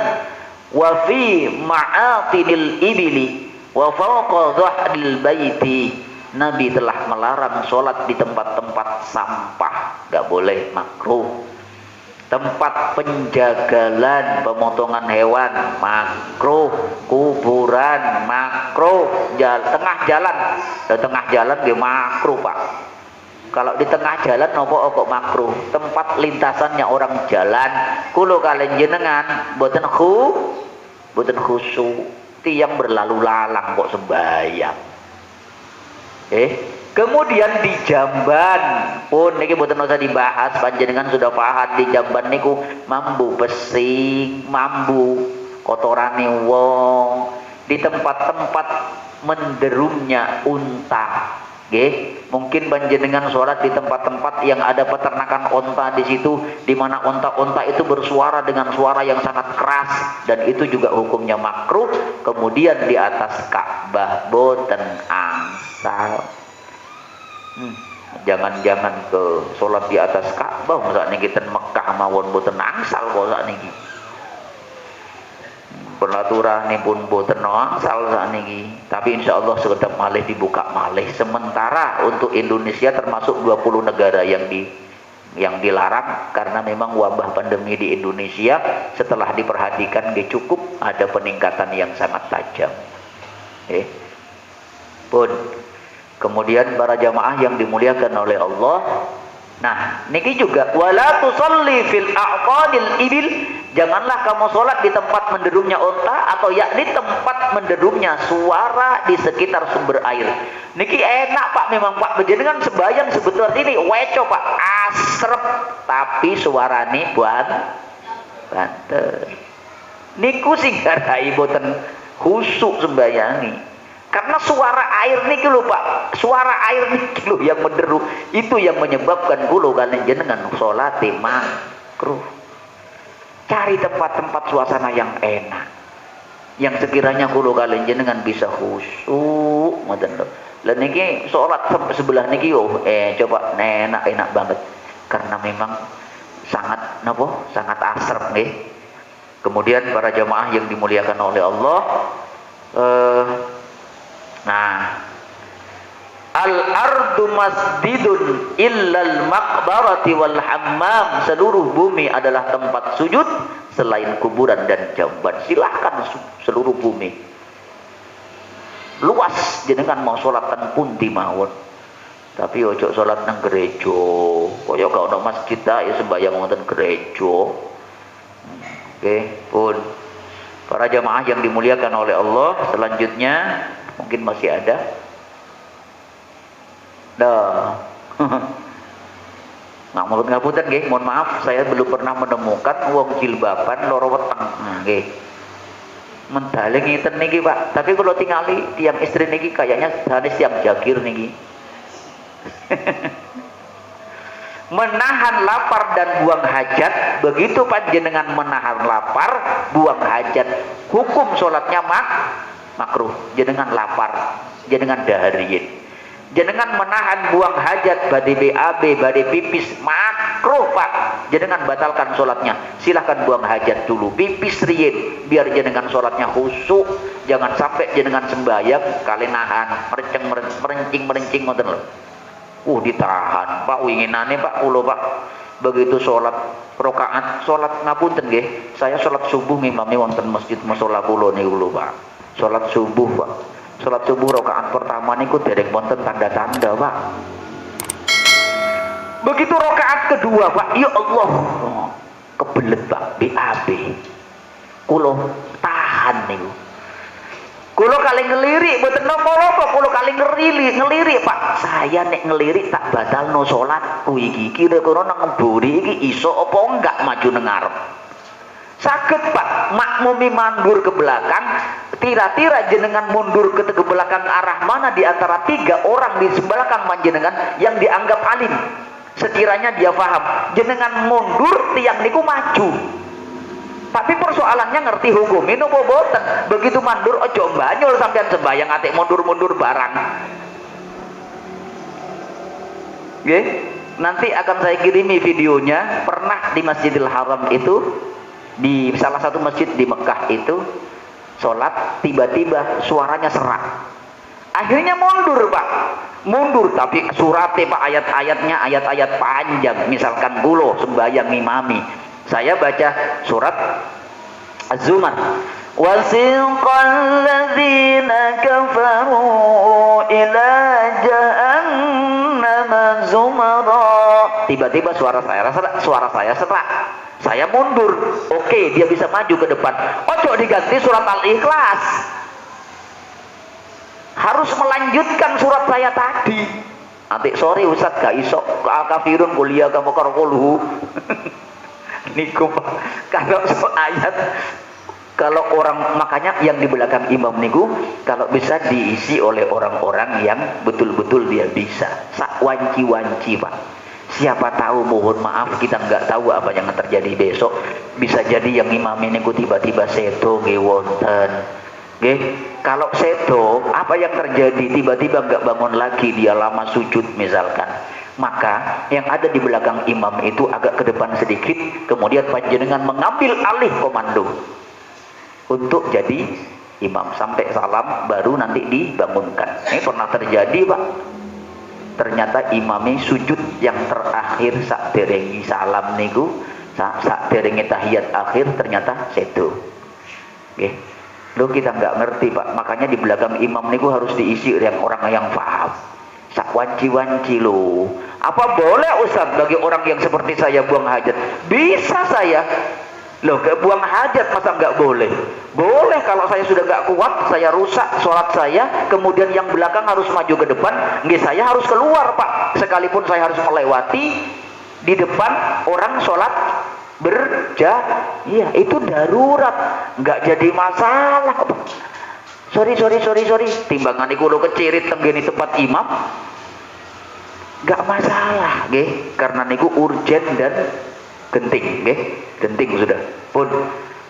wa fi ma'atinil ibili wa fawqa dhahril baiti. Nabi telah melarang sholat di tempat-tempat sampah, nggak boleh, makruh. Tempat penjagalan, pemotongan hewan, makruh. Kuburan, makruh. Tengah jalan dia makruh, Pak. Kalau di tengah jalan nopo kok makruh. Tempat lintasannya orang jalan, kulo kalian jenengan boten khusyuk, tiang berlalu lalang kok sembahyang. Kemudian di jamban pun niki boten usah dibahas, panjenengan sudah paham. Di jamban niku mambu pesing, mambu kotorane wong, di tempat-tempat menderumnya unta. Mungkin panjenengan sholat di tempat-tempat yang ada peternakan unta di situ, di mana unta-unta itu bersuara dengan suara yang sangat keras, dan itu juga hukumnya makruh. Kemudian di atas Ka'bah boten angsal. Jangan-jangan ke sholat di atas Ka'bah masa niki ten Mekah mawon boten angsal kok sakniki. Peraturan pun boten angsal sakniki. Tapi insyaallah sekedap malih dibuka malih. Sementara untuk Indonesia termasuk 20 negara yang dilarang karena memang wabah pandemi di Indonesia setelah diperhatikan cukup ada peningkatan yang sangat tajam. Pun kemudian para jamaah yang dimuliakan oleh Allah, nah niki juga wala tusalli fil a'qadil ibil, janganlah kamu sholat di tempat menderumnya unta atau yakni tempat menderumnya suara di sekitar sumber air. Niki enak Pak, memang Pak dengan sembahyang sebetulnya ini weco Pak, asrep tapi suarane banter. Niku sing garai boten khusyuk sembayangi. Karena suara air niki lho Pak, suara air niki lho yang menderu, itu yang menyebabkan kulo kalian jenengan sholat makruh. Cari tempat-tempat suasana yang enak, yang sekiranya kulo kalian jenengan bisa khusyuk, ngoten lho. Lah niki sholat sebelah niki coba enak banget, karena memang sangat sangat asrep nggih. Kemudian para jamaah yang dimuliakan oleh Allah, nah, al-ardu masjidun illal maqbarati wal hammam, seluruh bumi adalah tempat sujud selain kuburan dan jamban. Silahkan seluruh bumi luas, jenengan mau sholat ten pundi mawon, tapi ojo sholat nang gereja. Kaya gak ono masjid ya sembahyang wonten gereja. Pun para jamaah yang dimuliakan oleh Allah, selanjutnya mungkin masih ada. Ngapunten nggih, mohon maaf saya belum pernah menemukan wong jilbaban loro weteng. Nggih. Mendaling ngiten niki Pak. Tapi kalau tingali tiang istri niki kayaknya sanes tiang jagir niki. Menahan lapar dan buang hajat, begitu panjenengan menahan lapar, buang hajat, hukum sholatnya makruh. Jenengan lapar, jenengan dahariyin. Jenengan menahan buang hajat, badai BAB, badai pipis, makruh Pak. Jenengan batalkan sholatnya. Silahkan buang hajat dulu, pipis riyin, biar jenengan sholatnya khusyuk. Jangan sampai jenengan sembahyang kalian nahan, merencing ngoten lho. Ditahan Pak, winginane Pak kulo Pak. Begitu sholat rakaat, sholat ngapunten nggih. Saya sholat subuh ngimami wonten masjid mushola kulo niku lho Pak. Sholat subuh Pak. Sholat subuh rakaat pertama niku dereng wonten tanda-tanda Pak. Begitu rakaat kedua Pak, ya Allah, kebelet Pak, BAB. Kulo tahan niku. Kulo kali ngelirik, boten napa-napa, kulo kali ngelirik Pak. Saya nek ngelirik tak batalno salatku iki. Kira-kira nang ngeburi iki iso apa enggak maju nang ngarep. Saged Pak, makmumi mandur ke belakang, tira-tira jenengan mundur ke belakang arah mana di antara 3 orang di belakang panjenengan yang dianggap alim. Sekiranya dia paham, jenengan mundur tiang niku maju. Tapi persoalannya ngerti hukum ini boboten. Begitu mandur ojo banyol sampean sembayang atik mundur-mundur barang. Oke, nanti akan saya kirimi videonya. Pernah di Masjidil Haram itu, di salah satu masjid di Mekah itu, sholat tiba-tiba suaranya serak. Akhirnya mundur pak, mundur tapi suratnya pak, ayat-ayatnya ayat-ayat panjang. Misalkan bulo sembayang imami, saya baca surat Az-Zumar. Wasiqal ladzina kafaru ila jahannam zumara. Tiba-tiba suara saya serak. Saya mundur. Oke, dia bisa maju ke depan. Ojo diganti surat Al-Ikhlas. Harus melanjutkan surat saya tadi. Nanti sorry Ustaz gak iso Al-Kafirun kuliah kamu karokoluhu. Niku kalau ayat, kalau orang, makanya yang di belakang imam niku kalau bisa diisi oleh orang-orang yang betul-betul dia bisa sak wanci-wanci pak. Siapa tahu, mohon maaf kita nggak tahu apa yang terjadi besok. Bisa jadi yang imam niku tiba-tiba sedo nggih wonten. Nggih, kalau sedo apa yang terjadi, tiba-tiba nggak bangun lagi, dia lama sujud misalkan. Maka yang ada di belakang imam itu agak ke depan sedikit, kemudian panjenengan mengambil alih komando untuk jadi imam sampai salam, baru nanti dibangunkan. Ini pernah terjadi pak. Ternyata imami sujud yang terakhir sak derengi salam niku, sak derengi tahiyat akhir ternyata sedo. Oke, lo kita nggak ngerti pak. Makanya di belakang imam niku harus diisi oleh orang yang paham. Sak wanci-wanci lo. Apa boleh Ustaz bagi orang yang seperti saya buang hajat? Bisa saya. Loh, buang hajat masa nggak boleh? Boleh kalau saya sudah nggak kuat, saya rusak sholat saya, kemudian yang belakang harus maju ke depan, nggih saya harus keluar pak. Sekalipun saya harus melewati di depan orang sholat iya itu darurat, nggak jadi masalah. Sorry. Timbangan iku lo kecirit tenggini tempat imam, nggak masalah, nggih. Karena niku urgent dan genting, nggih. Genting sudah. Pun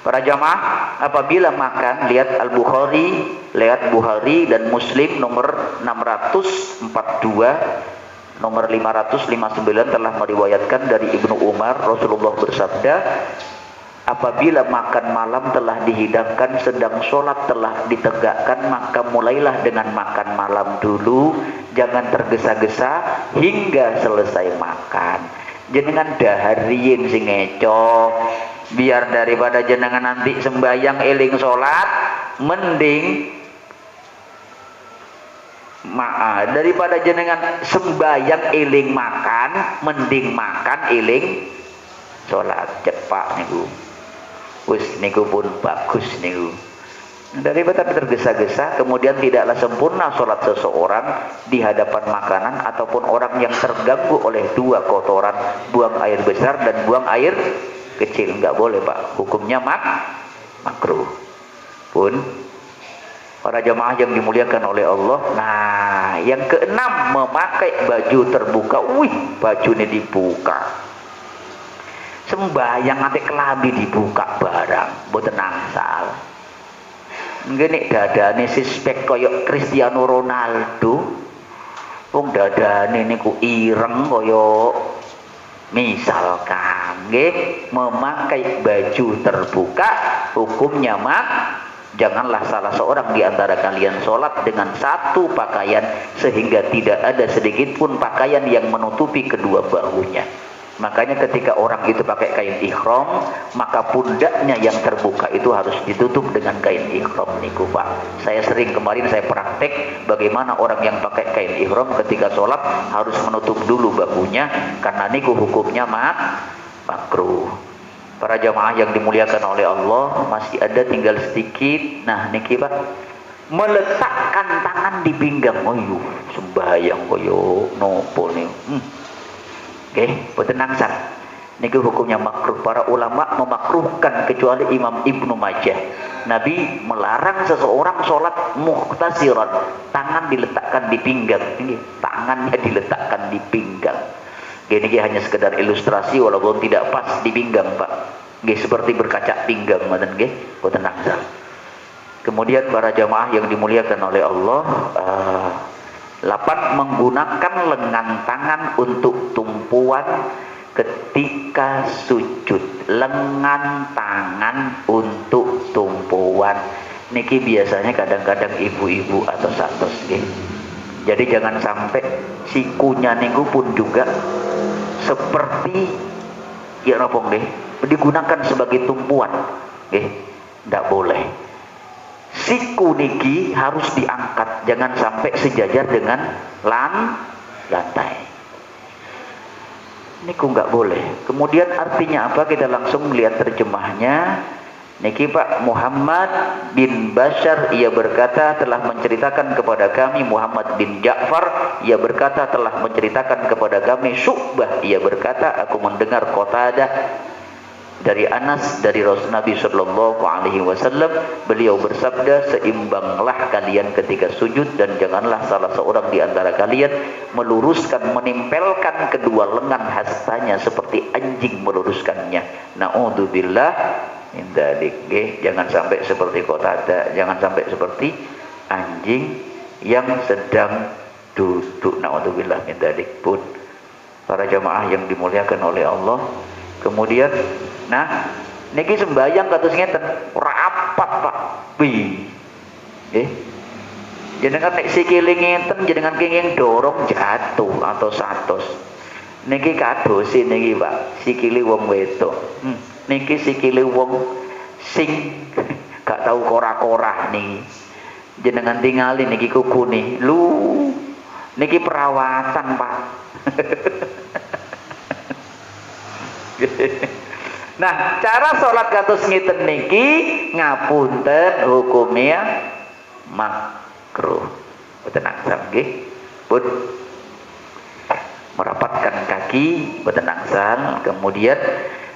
para jamaah apabila makan, lihat Al-Bukhari, lihat Bukhari dan Muslim nomor 642, nomor 559 telah meriwayatkan dari Ibnu Umar, Rasulullah bersabda, apabila makan malam telah dihidangkan, sedang sholat telah ditegakkan, maka mulailah dengan makan malam dulu, jangan tergesa-gesa hingga selesai makan. Jenengan dahariin sing ngeco, biar daripada jenengan nanti sembayang eling sholat, mending daripada jenengan sembayang eling makan, mending makan eling sholat. Cepat niku. Wis niku pun bagus niku. Daripada tergesa-gesa kemudian tidaklah sempurna sholat seseorang di hadapan makanan ataupun orang yang terganggu oleh dua kotoran, buang air besar dan buang air kecil. Nggak boleh pak, hukumnya makruh. Pun para jamaah yang dimuliakan oleh Allah, nah yang keenam, memakai baju terbuka. Wih, baju ini dibuka, sembahyang nanti kelambi dibuka barang, boten angsal. Ngene dadane sispek koyok Cristiano Ronaldo. Wong dadane niku ireng koyok misalkan nggih, memakai baju terbuka hukumnya janganlah salah seorang di antara kalian sholat dengan satu pakaian sehingga tidak ada sedikit pun pakaian yang menutupi kedua bahunya. Makanya ketika orang itu pakai kain ihram, maka pundaknya yang terbuka itu harus ditutup dengan kain ihram niku pak. Saya sering kemarin saya praktek bagaimana orang yang pakai kain ihram ketika sholat harus menutup dulu bahunya, karena niku hukumnya makruh. Para jamaah yang dimuliakan oleh Allah, masih ada tinggal sedikit. Nah niki pak, meletakkan tangan di pinggang. Oh yu, sembahyang koyo nopo nih. Oke, boten nangsar. Niki hukumnya makruh. Para ulama memakruhkan kecuali Imam Ibnu Majah. Nabi melarang seseorang sholat muhtasiran, tangan diletakkan di pinggang. Ini tangannya diletakkan di pinggang. Ini hanya sekedar ilustrasi walaupun tidak pas di pinggang pak. nggih seperti berkacak pinggang ngoten nggih boten angsal. Kemudian para jamaah yang dimuliakan oleh Allah, 8 menggunakan lengan tangan untuk tumpuan ketika sujud. Lengan tangan untuk tumpuan niki biasanya kadang-kadang ibu-ibu atau satos nggih. Jadi jangan sampai sikunya niku pun juga seperti ya napa nggih digunakan sebagai tumpuan nggih, ndak boleh. Siku niki harus diangkat, jangan sampai sejajar dengan lantai. Niku nggak boleh. Kemudian artinya apa? Kita langsung melihat terjemahnya. Niki Pak Muhammad bin Bashar ia berkata telah menceritakan kepada kami, Muhammad bin Ja'far ia berkata telah menceritakan kepada kami, Syu'bah ia berkata aku mendengar Qatadah dari Anas dari Rasul Nabi sallallahu alaihi wasallam, beliau bersabda, seimbanglah kalian ketika sujud dan janganlah salah seorang di antara kalian meluruskan, menempelkan kedua lengan hastanya seperti anjing meluruskannya. Naudzubillah min dzalik. Jangan sampai seperti Qatadah, jangan sampai seperti anjing yang sedang duduk. Naudzubillah min dzalik pun. Para jamaah yang dimuliakan oleh Allah. Kemudian nah niki sembayang kados ngeten rapat Pak pi jenengan nek sikile ngeten jenengan kenging dorong jatuh atau satos niki kadosi niki Pak sikile wong wedok niki sikile wong sing gak tau kora-kora niki jenengan tingali niki kukune lu niki perawatan Pak. Nah, cara sholat kados ngiten niki ngapunten hukumnya makruh. Boten angsal nggih. Pun merapatkan kaki boten angsal. Kemudian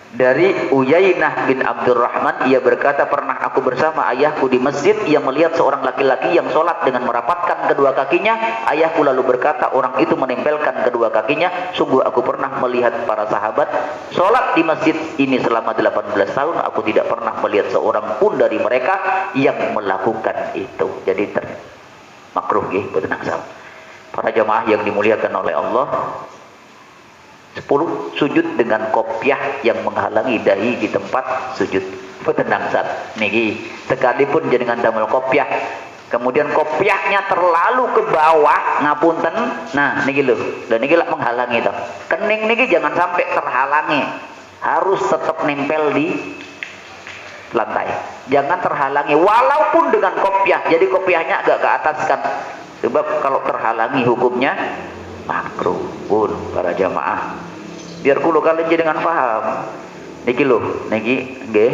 dari Uyainah bin Abdurrahman ia berkata pernah aku bersama ayahku di masjid yang melihat seorang laki-laki yang sholat dengan merapatkan kedua kakinya. Ayahku lalu berkata orang itu menempelkan kedua kakinya. Sungguh aku pernah melihat para sahabat sholat di masjid ini selama 18 tahun. Aku tidak pernah melihat seorang pun dari mereka yang melakukan itu. Jadi makruh nggih boten angsal. Para jamaah yang dimuliakan oleh Allah, 10 sujud dengan kopiah yang menghalangi dahi di tempat sujud. Boten angsal niki sekalipun jenengan damel kopiah kemudian kopiahnya terlalu ke bawah ngapunten nah niki lho dan niki lak menghalangi to kening niki jangan sampai terhalangi, harus tetap nempel di lantai, jangan terhalangi walaupun dengan kopiah. Jadi kopiahnya agak ke atas kan, sebab kalau terhalangi hukumnya makruh. Pun para jamaah biar kulo kalian jangan paham niki lho niki nggih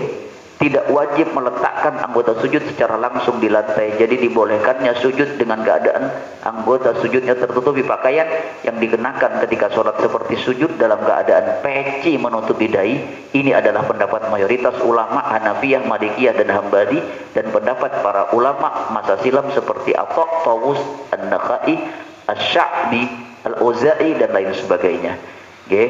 tidak wajib meletakkan anggota sujud secara langsung di lantai. Jadi dibolehkannya sujud dengan keadaan anggota sujudnya tertutupi pakaian yang dikenakan ketika sholat seperti sujud dalam keadaan peci menutupi dahi. Ini adalah pendapat mayoritas ulama Hanafiyah, Malikiyah dan Hambali, dan pendapat para ulama masa silam seperti Atha, Tawus, An-Nakhai, Asy-Sya'bi, Al-Auza'i dan lain sebagainya. Oke.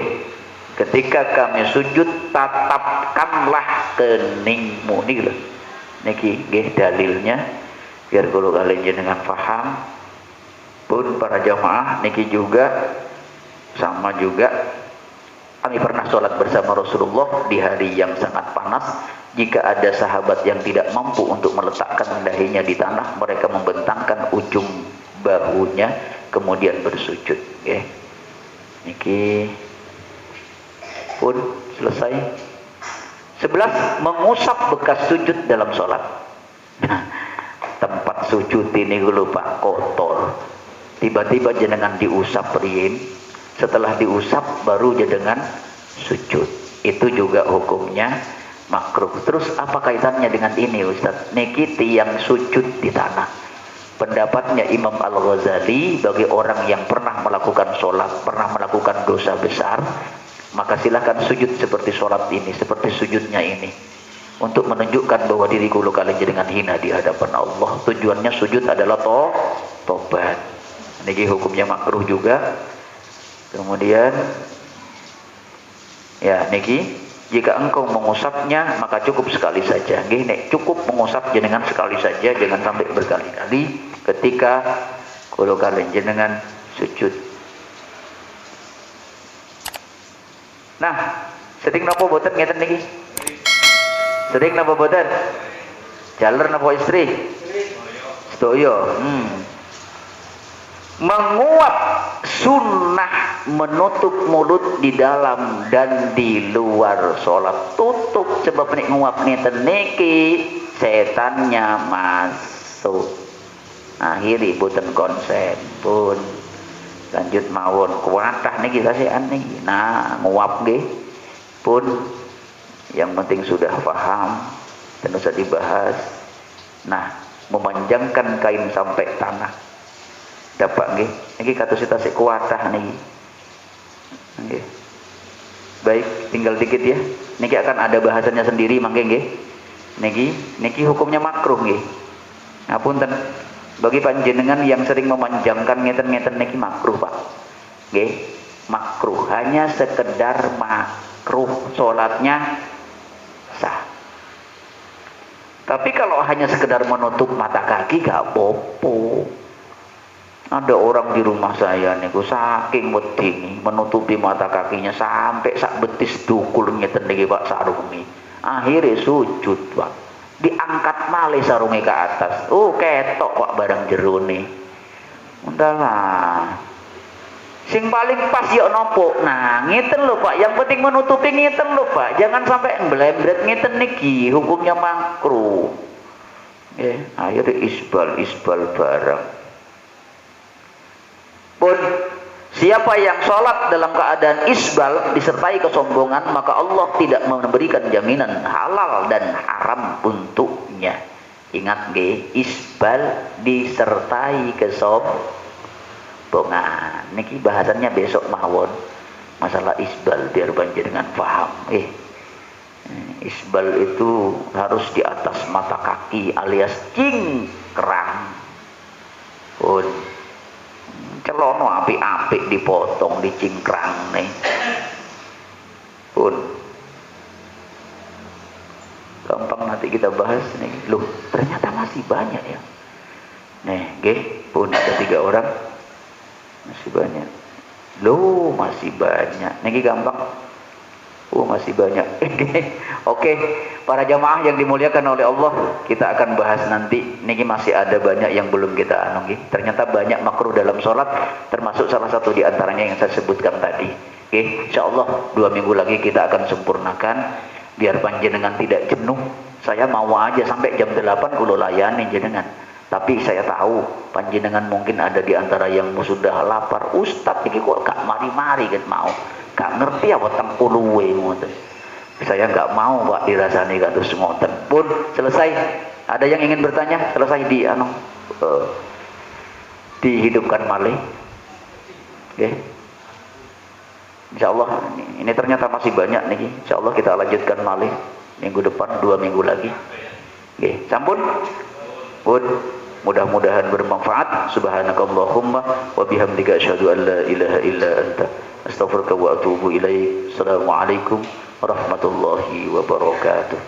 Ketika kami sujud tatapkanlah keningmu niki lho. Niki nggih dalilnya biar kalau kalian jenengan paham. Pun para jamaah niki juga sama juga kami pernah sholat bersama Rasulullah di hari yang sangat panas. Jika ada sahabat yang tidak mampu untuk meletakkan dahinya di tanah, mereka membentangkan ujung bahunya kemudian bersujud. Okay. Niki pun selesai. 11 mengusap bekas sujud dalam sholat. Tempat sujud ini lupa kotor, tiba-tiba jenengan diusap riyin, setelah diusap baru jenengan sujud, itu juga hukumnya makruh. Terus apa kaitannya dengan ini Ustaz? Niki tiang sujud di tanah. Pendapatnya Imam Al-Ghazali, bagi orang yang pernah melakukan sholat, pernah melakukan dosa besar, maka silahkan sujud seperti sholat ini, seperti sujudnya ini, untuk menunjukkan bahwa diriku lo kalian jangan hina di hadapan Allah. Tujuannya sujud adalah tobat. Niki hukumnya makruh juga. Kemudian ya niki Jika engkau mengusapnya maka cukup sekali saja. Nggih, nek cukup mengusap jenengan sekali saja, jangan sampai berkali-kali ketika kula kalian jenengan sujud. Nah, sering napa boten ngeten niki? Sering napa boten? Jaler napa istri? Sedaya. Menguap sunnah menutup mulut di dalam dan di luar sholat. Tutup sebab nek nguap ngeten niki setannya masuk. Akhiri boten konsen pun lanjut mawon kuatah niki kasehan niki. Nah, nguap nggih pun yang penting sudah paham dan usah dibahas. Nah, memanjangkan kain sampai tanah. Dapat nggih, niki kados tasik kuatah niki. Nggih. Baik, tinggal dikit ya. Niki akan ada bahasannya sendiri mangke nggih. Niki hukumnya makruh nggih. Ngapunten. Bagi panjenengan yang sering memanjangkan ngeten-ngeten niki makruh, Pak. Nggih, makruh, hanya sekedar makruh, salatnya sah. Tapi kalau hanya sekedar menutup mata kaki gak apa-apa. Ada orang di rumah saya niku saking wedi menutupi mata kakinya sampai sak betis dukul ngeten niki Pak sarungi. Akhirnya sujud, Pak. Diangkat malih sarungi ke atas. Oh, ketok Pak barang jerone. Undahlah. Sing paling pas ya nopo. Nah, ngeten lho Pak, yang penting menutupi ngeten lho Pak. Jangan sampai mblembret ngeten niki, hukumnya makruh. Nggih, akhirnya isbal barang. Pun siapa yang sholat dalam keadaan isbal disertai kesombongan, maka Allah tidak memberikan jaminan halal dan haram untuknya. Ingat nggih, isbal disertai kesombongan. Niki bahasannya besok mawon. Masalah isbal biar panjenengan paham. Isbal itu harus di atas mata kaki alias cingkrang. Pun celono apik-apik dipotong, dicingkrang nih. Pun gampang nanti kita bahas nih. Loh, ternyata masih banyak ya. Nih, nggih, pun ada 3 orang. Masih banyak. Loh, masih banyak. Niki gampang. Oh, masih banyak. Oke, para jamaah yang dimuliakan oleh Allah, kita akan bahas nanti. Niki masih ada banyak yang belum kita anu. Ternyata banyak makruh dalam sholat, termasuk salah satu di antaranya yang saya sebutkan tadi. Oke, insyaallah 2 minggu lagi kita akan sempurnakan biar panjenengan tidak jenuh. Saya mau aja sampai jam 8 kulo layani jenengan. Tapi saya tahu panjenengan mungkin ada di antara yang sudah lapar. Ustaz iki kok gak mari-mari kan mau. Gak ngerti apa tempuluwe ngoten. Saya gak mau Pak dirasani kados ngoten. Pun selesai. Ada yang ingin bertanya? Selesai dihidupkan malih. Oke. Insyaallah ini ternyata masih banyak nih. Insyaallah kita lanjutkan malih minggu depan, 2 minggu lagi. Oke, sampun. Pun mudah-mudahan bermanfaat. Subhanakallahumma wa bihamdika asyhadu an la ilaha illa anta astaghfiruka wa atubu ilaik. Assalamualaikum warahmatullahi wabarakatuh.